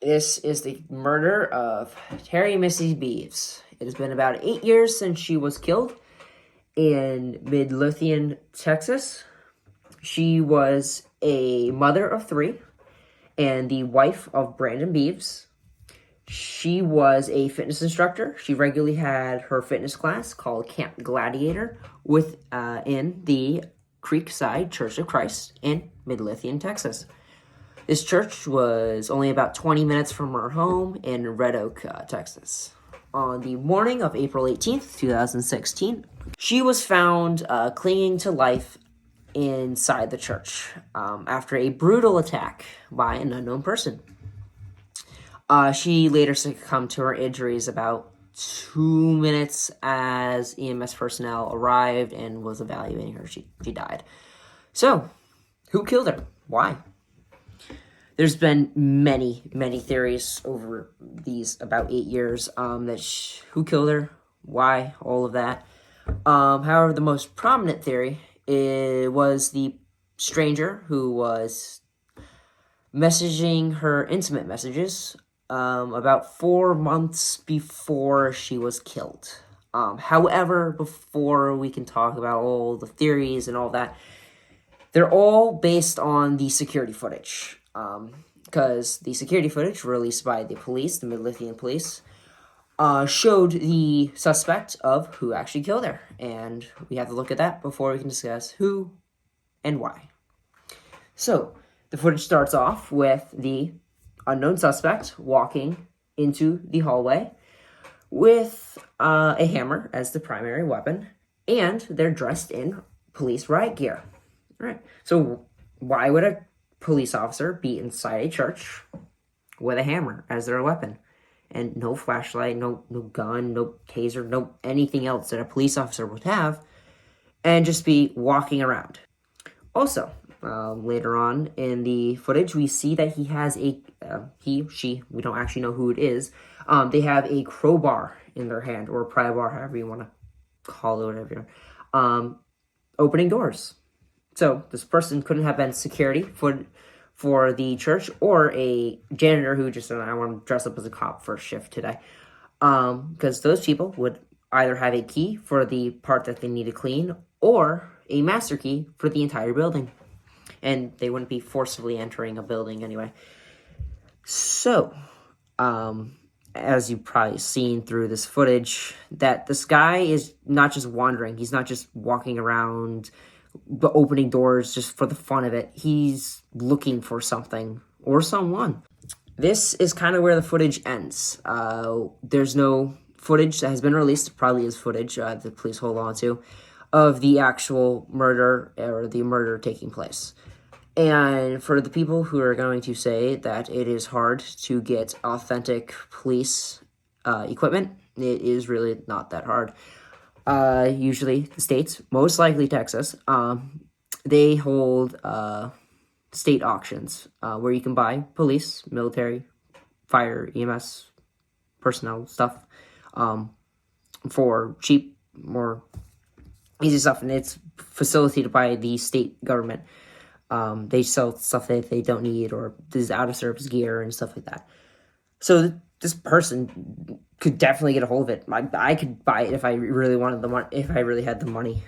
This is the murder of Terry Missy Beeves. It has been about 8 years since she was killed in Midlothian, Texas. She was a mother of 3 and the wife of Brandon Beeves. She was a fitness instructor. She regularly had her fitness class called Camp Gladiator in the Creekside Church of Christ in Midlothian, Texas. This church was only about 20 minutes from her home in Red Oak, Texas. On the morning of April 18th, 2016, she was found clinging to life inside the church after a brutal attack by an unknown person. She later succumbed to her injuries about 2 minutes as EMS personnel arrived and was evaluating her. She died. So, who killed her? Why? There's been many theories over these about 8 years who killed her, why, all of that. However, the most prominent theory was the stranger who was messaging her intimate messages about 4 months before she was killed. However, before we can talk about all the theories and all that, they're all based on the security footage. Because the security footage released by the police, the Midlothian police, showed the suspect of who actually killed her. And we have to look at that before we can discuss who and why. So, the footage starts off with the unknown suspect walking into the hallway with a hammer as the primary weapon, and they're dressed in police riot gear. All right. So, why would a police officer be inside a church with a hammer as their weapon, and no flashlight, no gun, no taser, no anything else that a police officer would have, and just be walking around? Also, later on in the footage, we see that he has she, we don't actually know who it is. They have a crowbar in their hand, or a pry bar, however you want to call it, whatever. Opening doors. So this person couldn't have been security for the church, or a janitor who just said, I want to dress up as a cop for a shift today. Because those people would either have a key for the part that they need to clean, or a master key for the entire building. And they wouldn't be forcibly entering a building anyway. So, as you've probably seen through this footage, that this guy is not just wandering. He's not just walking around the opening doors just for the fun of it. He's looking for something or someone. This is kind of where the footage ends. There's no footage that has been released. It probably is footage the police hold on to of the actual murder or the murder taking place. And for the people who are going to say that it is hard to get authentic police equipment, it is really not that hard. Usually the states, most likely Texas, they hold state auctions where you can buy police, military, fire, EMS, personnel stuff for cheap, more easy stuff, and it's facilitated by the state government. They sell stuff that they don't need, or this out-of-service gear and stuff like that. So this person could definitely get a hold of it. I could buy it if I really wanted the money, if I really had the money.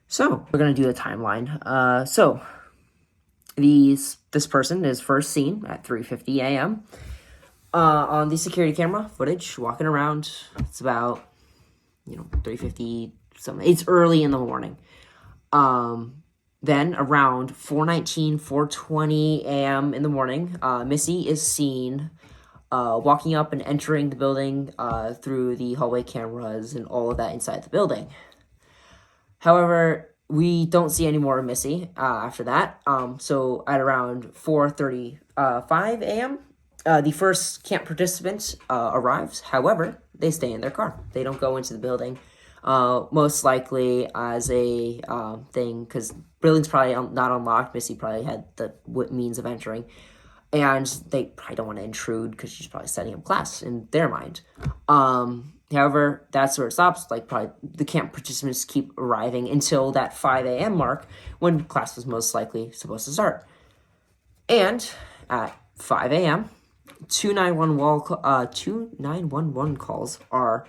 So we're gonna do a timeline. So this person is first seen at 3:50 a.m. On the security camera footage, walking around. It's about 3:50 something. It's early in the morning. Then around 4:19, 4:20 a.m. in the morning, Missy is seen walking up and entering the building through the hallway cameras and all of that inside the building. However, we don't see any more of Missy after that. So at around 4:35 a.m., the first camp participant arrives. However, they stay in their car. They don't go into the building. Most likely as a thing, because building's probably not unlocked. Missy probably had the means of entering, and they probably don't want to intrude because she's probably setting up class in their mind. However, that's where it stops. Like, probably the camp participants keep arriving until that 5 a.m. mark when class was most likely supposed to start. And at 5 a.m., two 911 calls are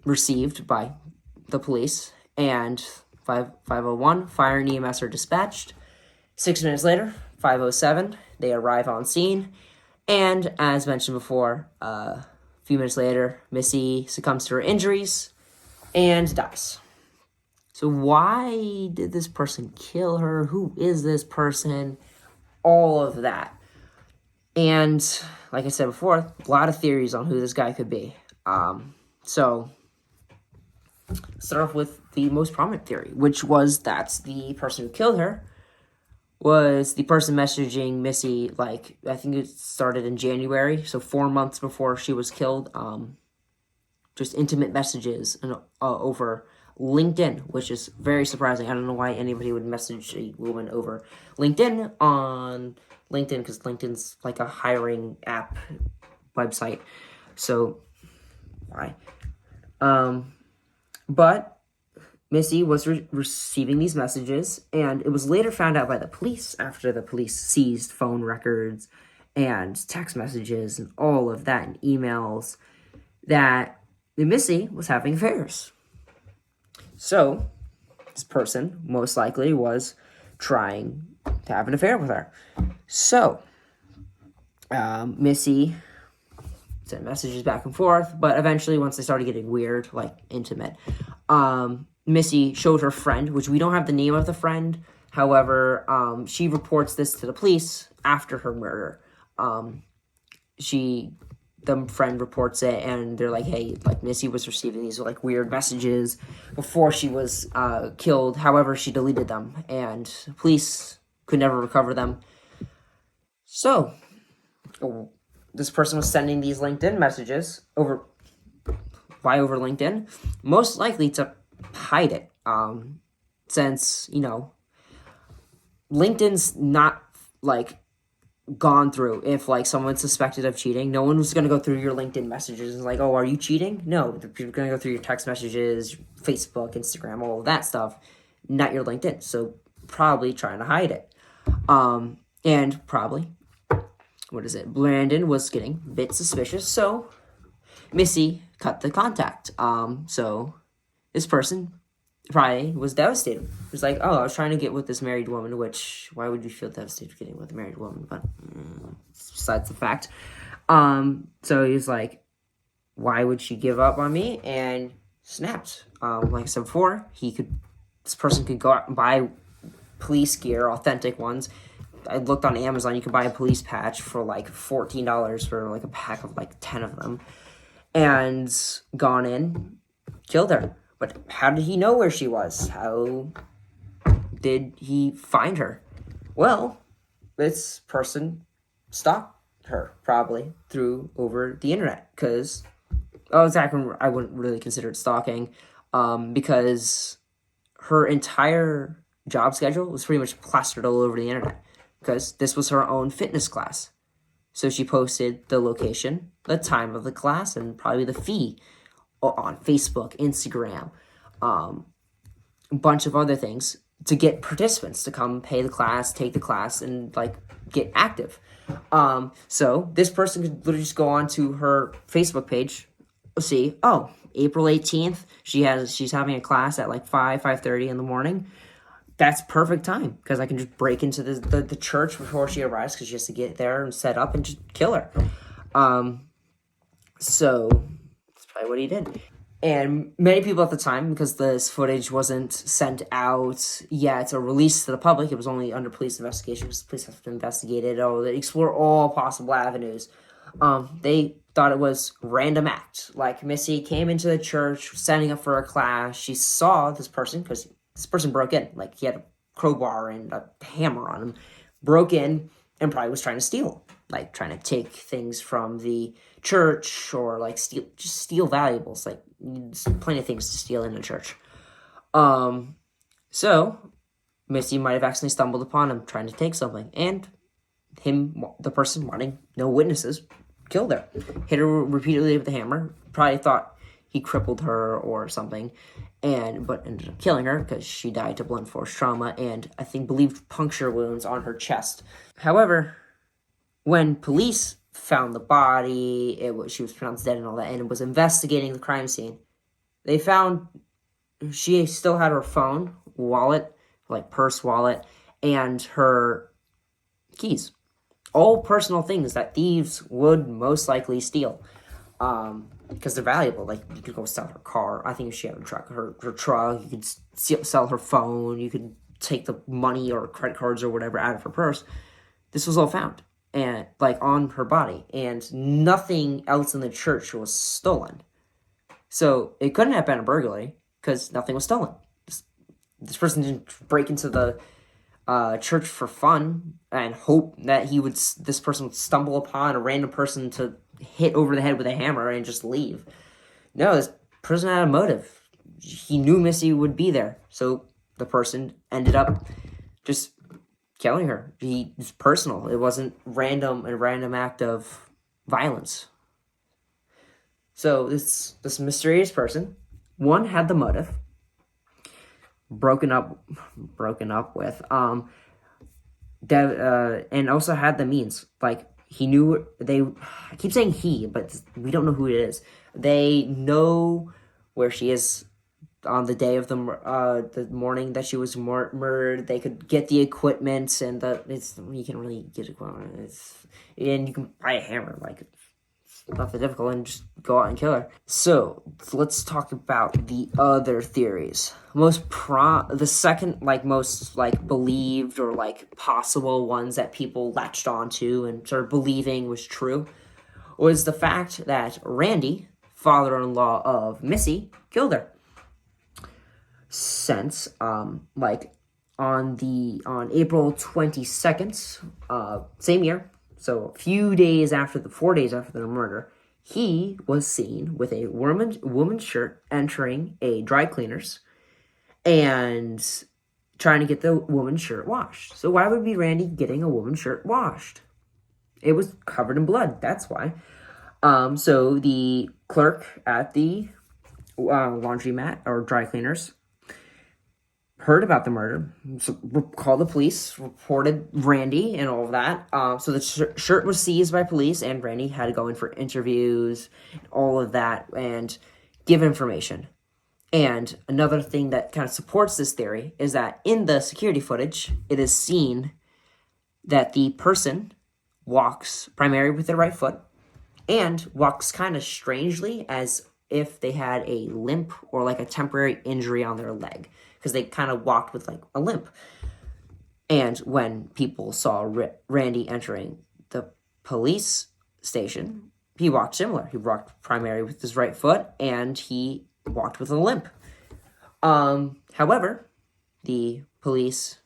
received by the police, and 501 fire and EMS are dispatched. 6 minutes later, 507, they arrive on scene, and as mentioned before, a few minutes later, Missy succumbs to her injuries and dies. So why did this person kill her? Who is this person? All of that. And like I said before, a lot of theories on who this guy could be. So let's start off with the most prominent theory, which was that the person who killed her was the person messaging Missy, like, I think it started in January, so 4 months before she was killed, just intimate messages over LinkedIn, which is very surprising. I don't know why anybody would message a woman over LinkedIn on LinkedIn, because LinkedIn's like a hiring app website, so why? But Missy was receiving these messages, and it was later found out by the police after the police seized phone records and text messages and all of that and emails that Missy was having affairs. So this person most likely was trying to have an affair with her. So Missy sent messages back and forth, but eventually once they started getting weird, like intimate, Missy showed her friend, which we don't have the name of the friend. However, she reports this to the police after her murder. The friend reports it, and they're like, hey, like, Missy was receiving these, like, weird messages before she was killed. However, she deleted them, and police could never recover them. So this person was sending these LinkedIn messages over LinkedIn, most likely to hide it, since, LinkedIn's not, like, gone through if, like, someone's suspected of cheating. No one was going to go through your LinkedIn messages and like, oh, are you cheating? No, people are going to go through your text messages, Facebook, Instagram, all of that stuff, not your LinkedIn. So probably trying to hide it. And probably, Brandon was getting a bit suspicious, so Missy cut the contact. So this person probably was devastated. It was like, oh, I was trying to get with this married woman, which, why would you feel devastated getting with a married woman? But besides the fact. So he's like, why would she give up on me? And snapped. Like I said before, this person could go out and buy police gear, authentic ones. I looked on Amazon, you could buy a police patch for like $14 for like a pack of like 10 of them. And gone in, killed her. But how did he know where she was? How did he find her? Well, this person stalked her, probably, over the internet. Because, I wouldn't really consider it stalking, because her entire job schedule was pretty much plastered all over the internet. Because this was her own fitness class. So she posted the location, the time of the class, and probably the fee on Facebook, Instagram, a bunch of other things to get participants to come pay the class, take the class, and like get active. So this person could literally just go on to her Facebook page, see, oh, April 18th, she's having a class at like 5:30 in the morning. That's perfect time, because I can just break into the church before she arrives, because she has to get there and set up and just kill her. So that's probably what he did. And many people at the time, because this footage wasn't sent out yet or released to the public, it was only under police investigation, because the police have to investigate it, they explore all possible avenues. They thought it was random act. Like, Missy came into the church, setting up for a class. She saw this person, because this person broke in. Like, he had a crowbar and a hammer on him. Broke in and probably was trying to steal. Like, trying to take things from the church, or like steal valuables. Like, there's plenty of things to steal in a church. So Missy might have accidentally stumbled upon him trying to take something, and the person wanting no witnesses, killed her. Hit her repeatedly with the hammer. Probably thought he crippled her or something, but ended up killing her because she died to blunt force trauma and I think believed puncture wounds on her chest. However, when police found the body, she was pronounced dead and all that, and was investigating the crime scene, they found she still had her phone, wallet, like purse, wallet, and her keys. All personal things that thieves would most likely steal. Because they're valuable. Like, you could go sell her car. I think if she had a truck, her truck, you could sell her phone. You could take the money or credit cards or whatever out of her purse. This was all found, and like on her body, and nothing else in the church was stolen. So it couldn't have been a burglary because nothing was stolen. This person didn't break into the church for fun and hope that this person would stumble upon a random person to hit over the head with a hammer and just leave. No, this person had a motive. He knew Missy would be there, so the person ended up just killing her. It was personal. It wasn't a random act of violence. So this mysterious person, one, had the motive, broken up with, and also had the means. Like, he knew I keep saying he, but we don't know who it is. They know where she is on the day of the morning that she was murdered. They could get the equipment, and you can really get equipment. And you can buy a hammer, like, it's not that difficult, and just go out and kill her. So let's talk about the other theories. The second, most believed or possible ones that people latched onto and started believing was true was the fact that Randy, father-in-law of Missy, killed her. Since on April 22nd, same year, so 4 days after the murder, he was seen with a woman's shirt entering a dry cleaner's and trying to get the woman's shirt washed. So why would be Randy getting a woman's shirt washed? It was covered in blood. That's why. So the clerk at the laundromat or dry cleaners heard about the murder, so called the police, reported Randy and all of that. So the shirt was seized by police, and Randy had to go in for interviews, all of that, and give information. And another thing that kind of supports this theory is that in the security footage, it is seen that the person walks primarily with their right foot and walks kind of strangely as if they had a limp or a temporary injury on their leg, because they kind of walked with a limp. And when people saw Randy entering the police station, he walked similar. He walked primarily with his right foot, and he walked with a limp. However, the police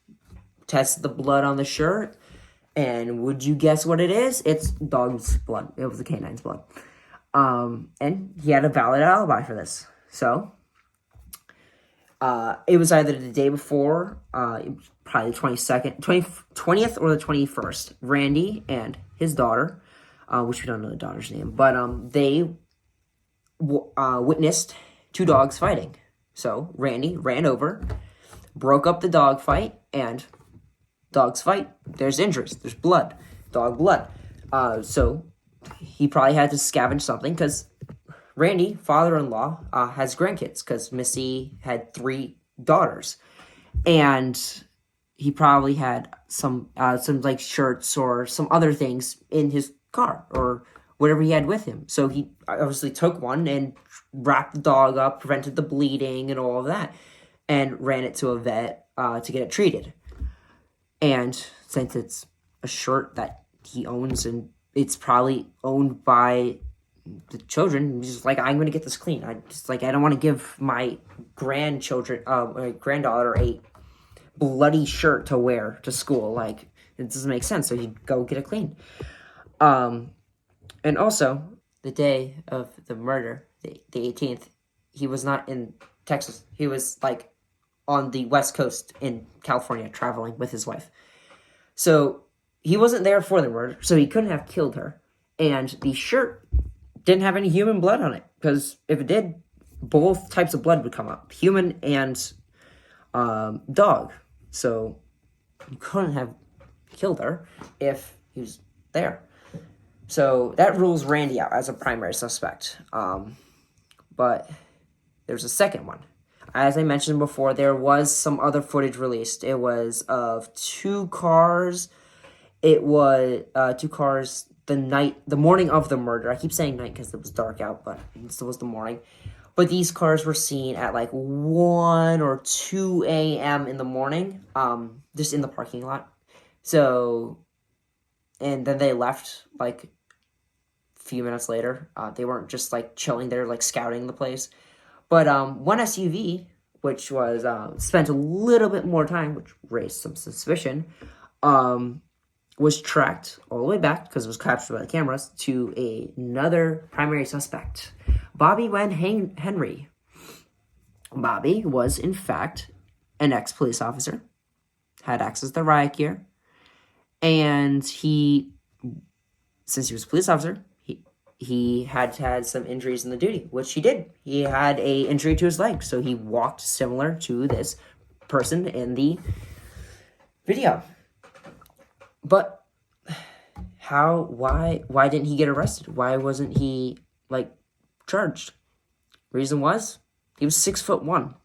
tested the blood on the shirt, and would you guess what it is? It's dog's blood. It was the canine's blood. And he had a valid alibi for this. So, it was either the day before, probably the 20th or the 21st. Randy and his daughter, which we don't know the daughter's name, but they witnessed two dogs fighting. So Randy ran over, broke up the dog fight, and dogs fight. There's injuries. There's blood. Dog blood. So he probably had to scavenge something because Randy, father-in-law, has grandkids because Missy had 3 daughters. And he probably had some shirts or some other things in his car or whatever he had with him. So he obviously took one and wrapped the dog up, prevented the bleeding and all of that, and ran it to a vet to get it treated. And since it's a shirt that he owns and it's probably owned by the children, he's just I'm going to get this clean. I don't want to give my my granddaughter a bloody shirt to wear to school. It doesn't make sense. So he'd go get it clean. And also, the day of the murder, the 18th, he was not in Texas. He was on the West Coast in California traveling with his wife. So he wasn't there for the murder, so he couldn't have killed her. And the shirt didn't have any human blood on it, because if it did, both types of blood would come up, human and dog. So you couldn't have killed her if he was there. So that rules Randy out as a primary suspect. But there's a second one. As I mentioned before, there was some other footage released. It was of two cars. It was two cars the morning of the murder. I keep saying night because it was dark out, but it still was the morning. But these cars were seen at like 1 or 2 a.m. in the morning, just in the parking lot. So, and then they left like a few minutes later. They weren't just like chilling there, like scouting the place. But one SUV, which was spent a little bit more time, which raised some suspicion, was tracked all the way back, because it was captured by the cameras, to another primary suspect, Bobby Wen Henry. Bobby was, in fact, an ex-police officer, had access to riot gear, and since he was a police officer, he had some injuries in the duty, which he did. He had a injury to his leg, so he walked similar to this person in the video. But why didn't he get arrested? Why wasn't he, charged? Reason was, he was 6'1".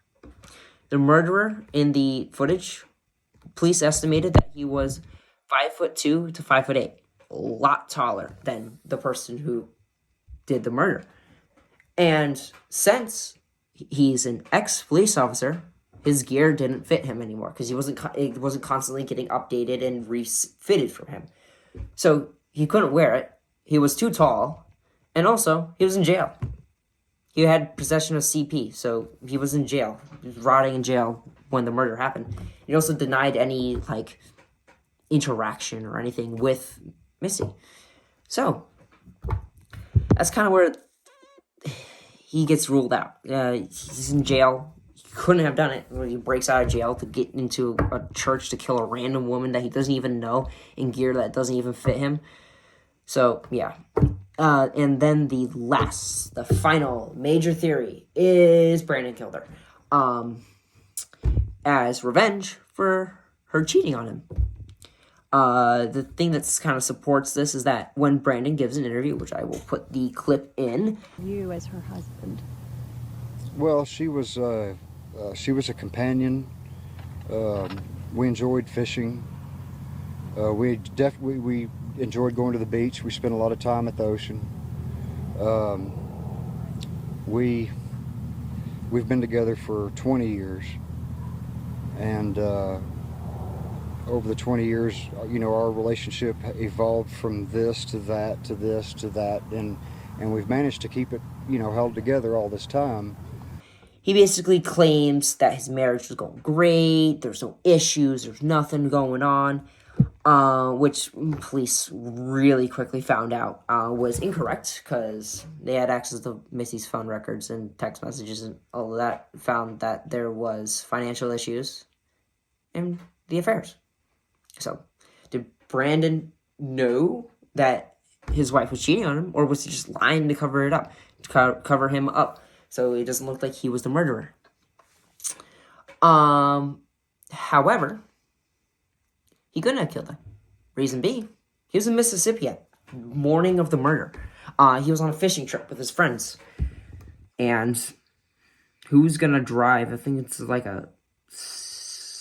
The murderer in the footage, police estimated that he was 5'2" to 5'8". A lot taller than the person who did the murder. And since he's an ex-police officer, his gear didn't fit him anymore, because it wasn't constantly getting updated and refitted for him. So he couldn't wear it. He was too tall, and also he was in jail. He had possession of CP, so he was in jail. He was rotting in jail when the murder happened. He also denied any interaction or anything with Missy. So that's kind of where he gets ruled out. He's in jail. He couldn't have done it when he breaks out of jail to get into a church to kill a random woman that he doesn't even know in gear that doesn't even fit him. So, yeah. And then the final major theory is Brandon killed her. As revenge for her cheating on him. The thing that's kind of supports this is that when Brandon gives an interview, which I will put the clip in. You as her husband. Well, she was a companion. We enjoyed fishing. We enjoyed going to the beach. We spent a lot of time at the ocean. We've been together for 20 years, and over the 20 years, our relationship evolved from this to that to this to that, and we've managed to keep it, held together all this time. He basically claims that his marriage was going great, there's no issues, there's nothing going on, which police really quickly found out was incorrect, because they had access to Missy's phone records and text messages and all of that, found that there was financial issues and the affairs. So, did Brandon know that his wife was cheating on him, or was he just lying to cover it up, to cover him up, so it doesn't look like he was the murderer? However, he couldn't have killed her. Reason being, he was in Mississippi at morning of the murder. He was on a fishing trip with his friends. And who's gonna drive? I think it's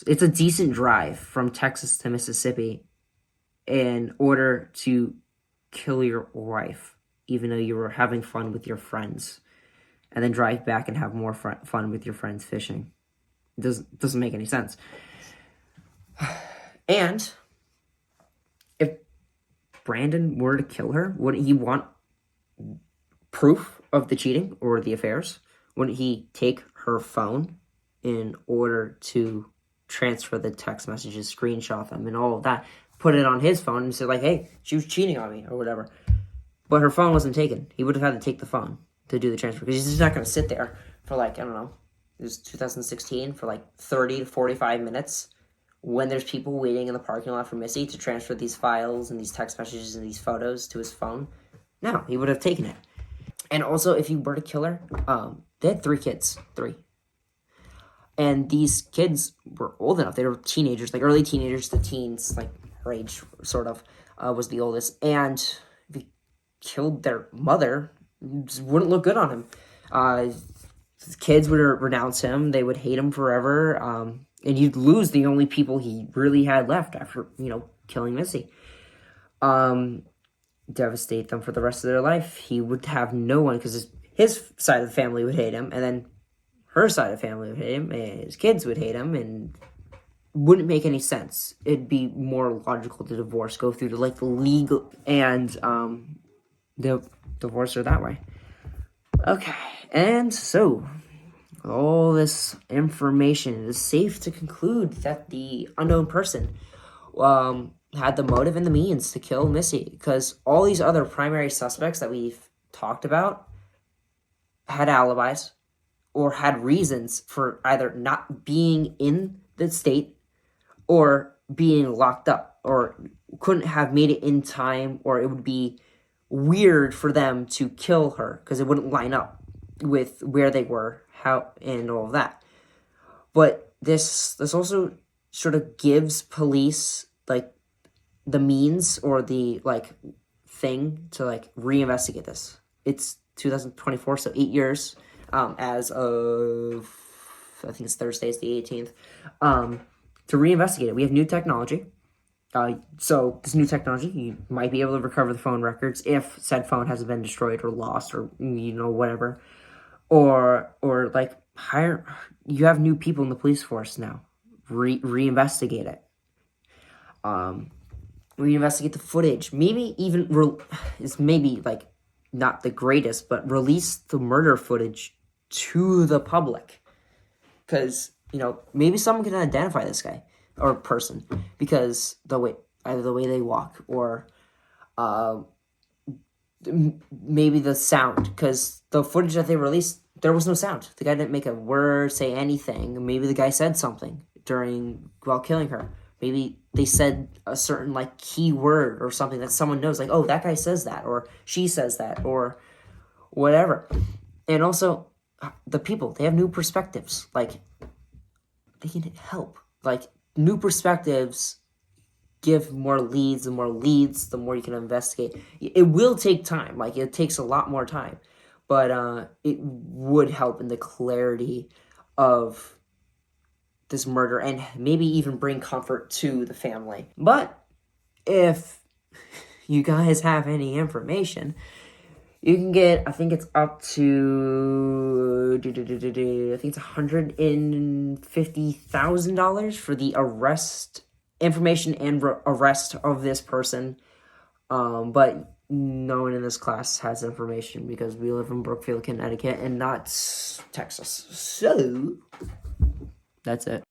it's a decent drive from Texas to Mississippi in order to kill your wife, even though you were having fun with your friends, and then drive back and have more fun with your friends fishing. It doesn't make any sense. And if Brandon were to kill her, wouldn't he want proof of the cheating or the affairs? Wouldn't he take her phone in order to transfer the text messages, screenshot them, and all of that, put it on his phone and say, hey, she was cheating on me, or whatever? But her phone wasn't taken. He would have had to take the phone to do the transfer, because he's just not going to sit there for I don't know, it was 2016, for 30 to 45 minutes when there's people waiting in the parking lot for Missy to transfer these files and these text messages and these photos to his phone. No, he would have taken it. And also, if he were to kill her, They had 3 kids. 3. And these kids were old enough. They were teenagers, like early teenagers to teens, like her age, sort of, was the oldest. And if he killed their mother, it just wouldn't look good on him. His kids would renounce him. They would hate him forever. And you'd lose the only people he really had left after, killing Missy. Devastate them for the rest of their life. He would have no one, because his side of the family would hate him, and then her side of the family would hate him, and his kids would hate him, and wouldn't make any sense. It'd be more logical to divorce, go through the legal, and the divorce her that way. Okay, and so with all this information, it is safe to conclude that the unknown person had the motive and the means to kill Missy, because all these other primary suspects that we've talked about had alibis or had reasons for either not being in the state or being locked up, or couldn't have made it in time, or it would be weird for them to kill her because it wouldn't line up with where they were, how, and all of that. But this also sort of gives police the means or the thing to reinvestigate this. It's 2024, so 8 years as of, I think it's Thursday, it's the 18th, to reinvestigate it. We have new technology. So this new technology, you might be able to recover the phone records if said phone hasn't been destroyed or lost or, whatever. Or you have new people in the police force now. Reinvestigate it. Reinvestigate the footage. Maybe even, it's maybe not the greatest, but release the murder footage to the public. Because, maybe someone can identify this guy or person because either the way they walk or maybe the sound. Because the footage that they released, there was no sound. The guy didn't make a word, say anything. Maybe the guy said something while killing her. Maybe they said a certain key word or something that someone knows, oh, that guy says that, or she says that, or whatever. And also, the people, they have new perspectives. They can help. New perspectives give more leads. The more leads, the more you can investigate. It will take time. It takes a lot more time. But it would help in the clarity of this murder and maybe even bring comfort to the family. But if you guys have any information, you can get, I think it's up to, I think it's $150,000 for the information and arrest of this person. But no one in this class has information because we live in Brookfield, Connecticut, and not Texas. So that's it.